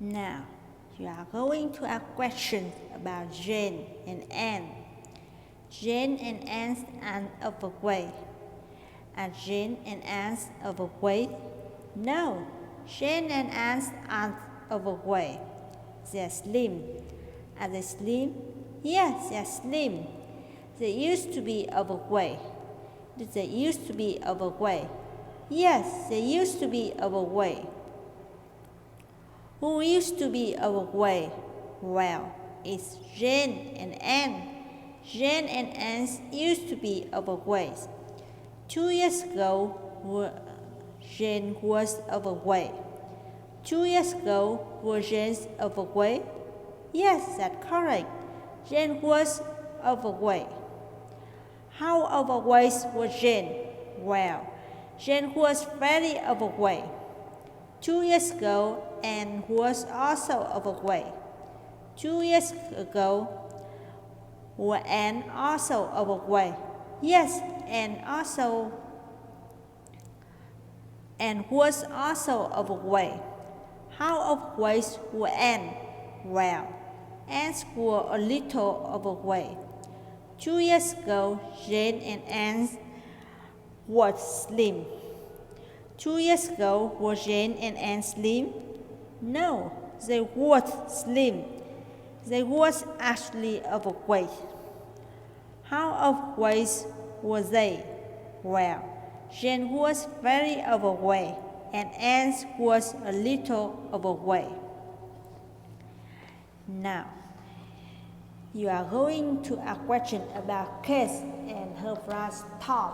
Now, you are going to ask questions about Jane and Anne. Jane and Anne are overweight. Are Jane and Anne overweight? No, Jane and Anne aren't overweight. They're slim. Are they slim? Yes, they're slim. They used to be overweight. Did they used to be overweight? Yes, they used to be overweight. Who used to be overweight? Well, it's Jane and Anne. Jane and Anne used to be overweight. 2 years ago, Jane was overweight. 2 years ago, was Jane overweight? Yes, that's correct. Jane was overweight. How overweight was Jane? Well, Jane was very overweight. 2 years ago, Anne was also overweight. 2 years ago, was Anne also overweight? Yes, Anne was also overweight. How overweight was Anne? Well, Anne was a little overweight. 2 years ago, Jane and Anne were slim. 2 years ago, were Jane and Anne slim? No, they weren't slim. They were actually overweight. How overweight were they? Well, Jane was very overweight and Anne was a little overweight. Now, you are going to ask a question about Kate and her friend Tom.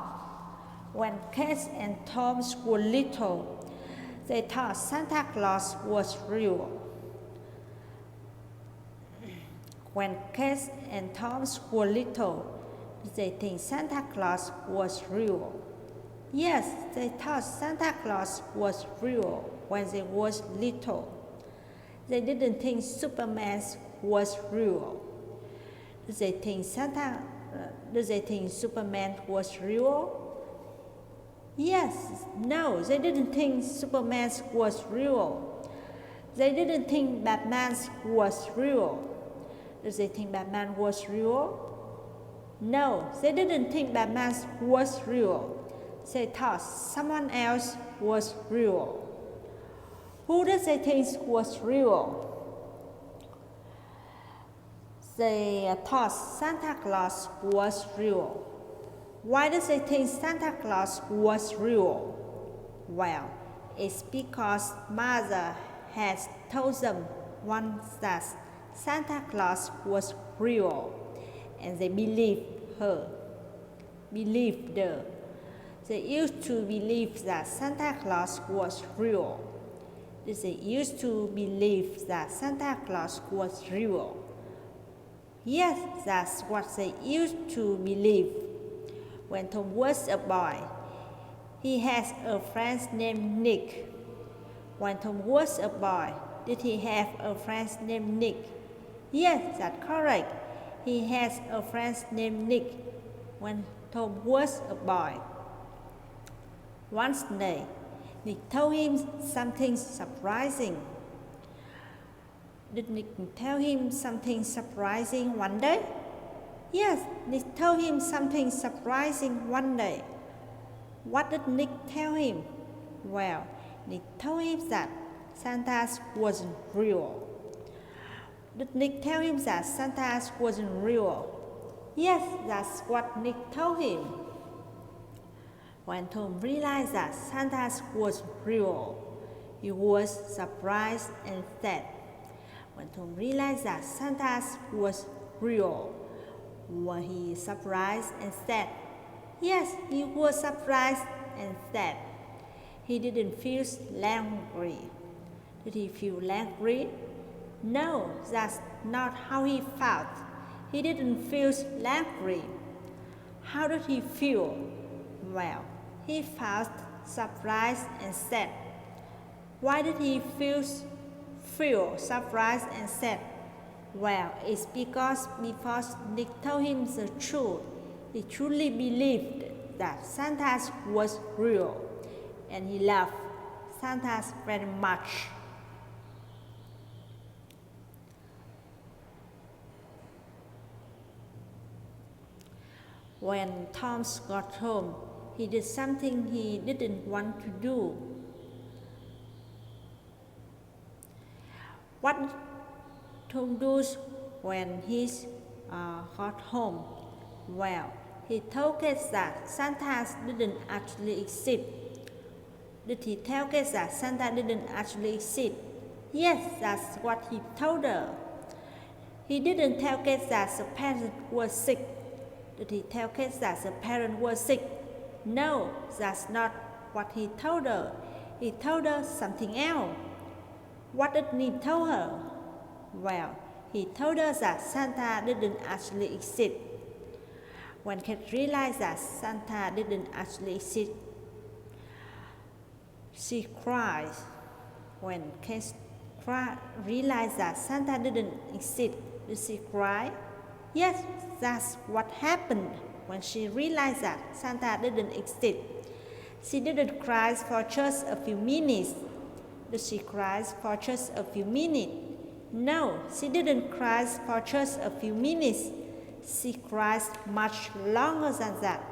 When Kate and Tom were little, they thought Santa Claus was real. When Kate and Tom were little, they think Santa Claus was real. Yes, they thought Santa Claus was real when they were little. They didn't think Superman was real. Do they think Superman was real? Yes, no, they didn't think Superman was real. They didn't think Batman was real. Do they think Batman was real? No, they didn't think Batman was real. They thought someone else was real. Who did they think was real? They thought Santa Claus was real. Why did they think Santa Claus was real? Well, it's because Mother has told them once that Santa Claus was real, and they believed her. They used to believe that Santa Claus was real. They used to believe that Santa Claus was real. Yes, that's what they used to believe. When Tom was a boy, he has a friend named Nick. When Tom was a boy, did he have a friend named Nick? Yes, that's correct. He has a friend named Nick when Tom was a boy. One day, Nick told him something surprising. Did Nick tell him something surprising one day? Yes, Nick told him something surprising one day. What did Nick tell him? Well, Nick told him that Santa wasn't real. Did Nick tell him that Santa wasn't real? Yes, that's what Nick told him. When Tom realized that Santa was real, he was surprised and sad. When Tom realized that Santa was real, was he surprised and sad? Yes, he was surprised and sad. He didn't feel angry. Did he feel angry? No, that's not how he felt. He didn't feel angry. How did he feel? Well, he felt surprised and sad. Why did he feel surprised and sad? Well, it's because before Nick told him the truth, he truly believed that Santa was real, and he loved Santa very much. When Tom got home, he did something he didn't want to do. What did Tom do when he got home? Well, he told kids that Santa didn't actually exist. Did he tell kids that Santa didn't actually exist? Yes, that's what he told her. He didn't tell kids that the parent was sick. Did he tell kids that the parent was sick? No, that's not what he told her. He told her something else. What did he tell her? Well, he told her that Santa didn't actually exist. When kids realized that Santa didn't actually exist, she cried. When kids realized that Santa didn't exist, did she cry? Yes, that's what happened when she realized that Santa didn't exist. She didn't cry for just a few minutes. Did she cry for just a few minutes? No, she didn't cry for just a few minutes. She cried much longer than that.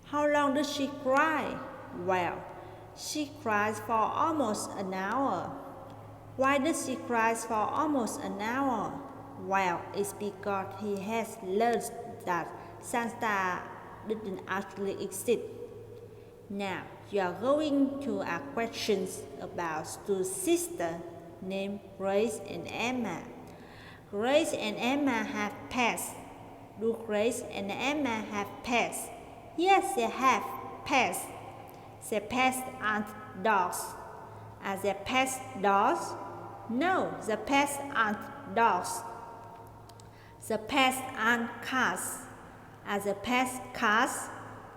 How long did she cry? Well, she cried for almost an hour. Why did she cry for almost an hour? Well, it's because he has learned that Santa didn't actually exist. Now, you are going to ask questions about two sisters named Grace and Emma. Grace and Emma have pets. Do Grace and Emma have pets? Yes, they have pets. Their pets aren't dogs. Are their pets dogs? No, the pets aren't dogs. The pets aren't cats. Are the pets cats?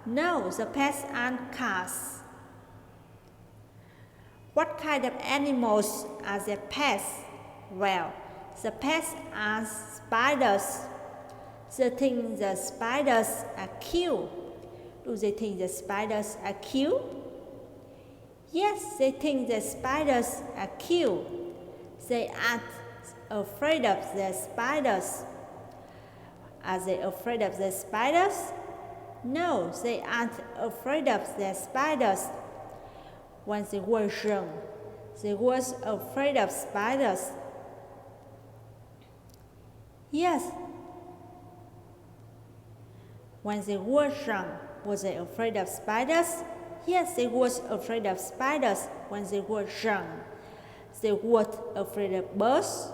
No, the pets aren't cats. What kind of animals are the pets? Well, the pets are spiders. They think the spiders are cute. Do they think the spiders are cute? Yes, they think the spiders are cute. They aren't afraid of the spiders. Are they afraid of the spiders? No, they aren't afraid of the spiders. When they were young, they were afraid of spiders. Yes. When they were young, were they afraid of spiders? Yes, they were afraid of spiders when they were young. They weren't afraid of birds.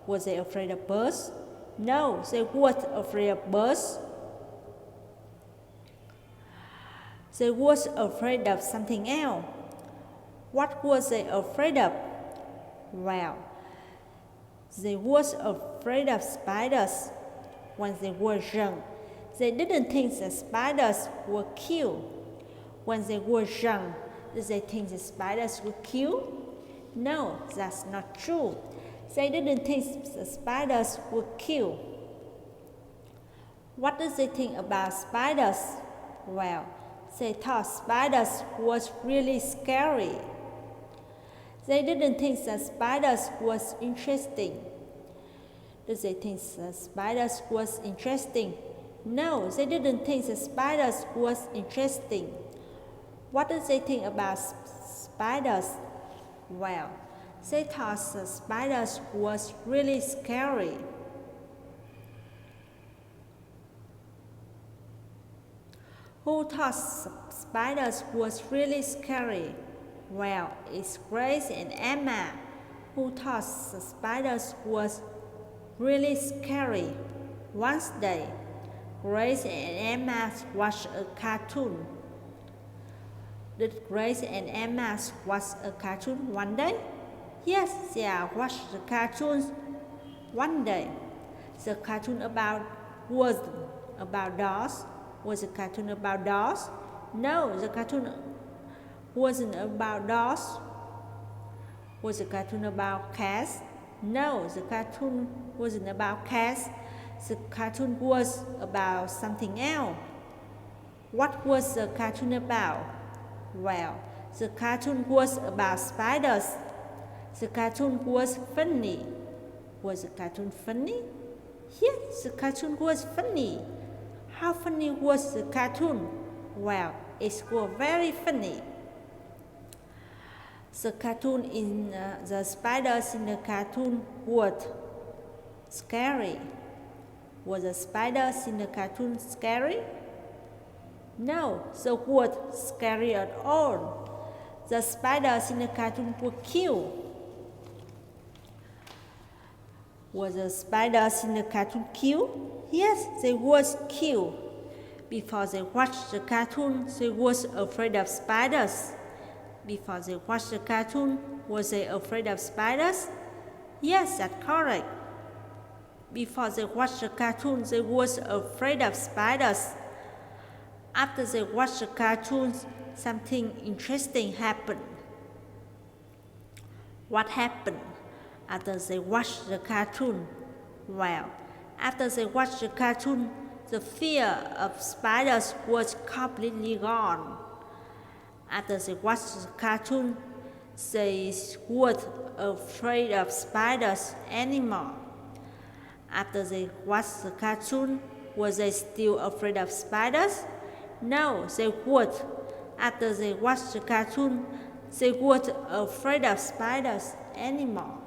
Were they afraid of birds? No, they weren't afraid of birds. They were afraid of something else. What were they afraid of? Well, they were afraid of spiders when they were young. They didn't think the spiders were cute. When they were young, did they think the spiders were cute? No, that's not true. They didn't think the spiders were cute. What did they think about spiders? Well, they thought spiders was really scary. They didn't think the spiders was interesting. Did they think the spiders was interesting? No, they didn't think the spiders was interesting. What did they think about spiders? Well, they thought the spiders was really scary. Who thought spiders was really scary? Well, it's Grace and Emma who thought the spiders was really scary. One day, Grace and Emma watched a cartoon. Did Grace and Emma watch a cartoon one day? Yes, they watched the cartoon one day. The cartoon was about dogs. Was the cartoon about dogs? No, the cartoon wasn't about dogs. Was the cartoon about cats? No, the cartoon wasn't about cats. The cartoon was about something else. What was the cartoon about? Well, the cartoon was about spiders. The cartoon was funny. Was the cartoon funny? Yes, the cartoon was funny. How funny was the cartoon? Well, it was very funny. The cartoon in the spiders in the cartoon were scary. Were the spiders in the cartoon scary? No, they weren't scary at all. The spiders in the cartoon were cute. Were the spiders in the cartoon cute? Yes, they were cute. Before they watched the cartoon, they were afraid of spiders. Before they watched the cartoon, were they afraid of spiders? Yes, that's correct. Before they watched the cartoon, they were afraid of spiders. After they watched the cartoon, something interesting happened. What happened after they watched the cartoon? Well, after they watched the cartoon, the fear of spiders was completely gone. After they watched the cartoon, they weren't afraid of spiders anymore. After they watched the cartoon, were they still afraid of spiders? No, they weren't. After they watched the cartoon, they weren't afraid of spiders anymore.